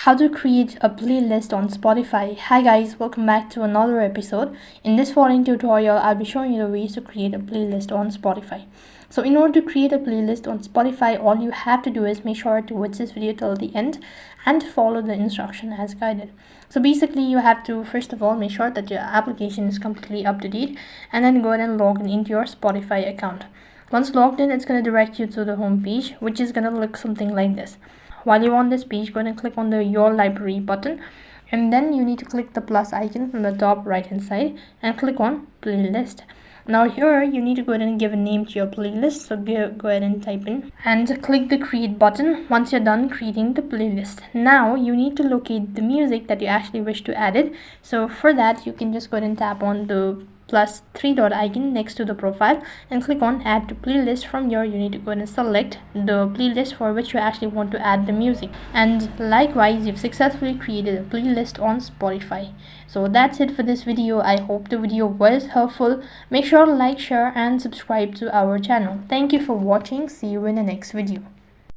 How to create a playlist on Spotify. Hi guys, welcome back to another episode. In this following tutorial, I'll be showing you the ways to create a playlist on Spotify. So in order to create a playlist on Spotify, all you have to do is make sure to watch this video till the end and follow the instruction as guided. So basically you have to first of all make sure that your application is completely up to date, and then go ahead and log in into your Spotify account. Once logged in, it's going to direct you to the home page, which is going to look something like this. While you're on this page, go ahead and click on the Your Library button, and then you need to click the plus icon from the top right hand side and click on Playlist. Now here you need to go ahead and give a name to your playlist, so go ahead and type in and click the create button once you're done creating the playlist. Now you need to locate the music that you actually wish to add it. So for that, you can just go ahead and tap on the plus 3 dot icon next to the profile and click on add to playlist. From here you need to go ahead and select the playlist for which you actually want to add the music, and likewise you've successfully created a playlist on Spotify. So that's it for this video. I hope the video was helpful. Make sure to like, share and subscribe to our channel. Thank you for watching. See you in the next video.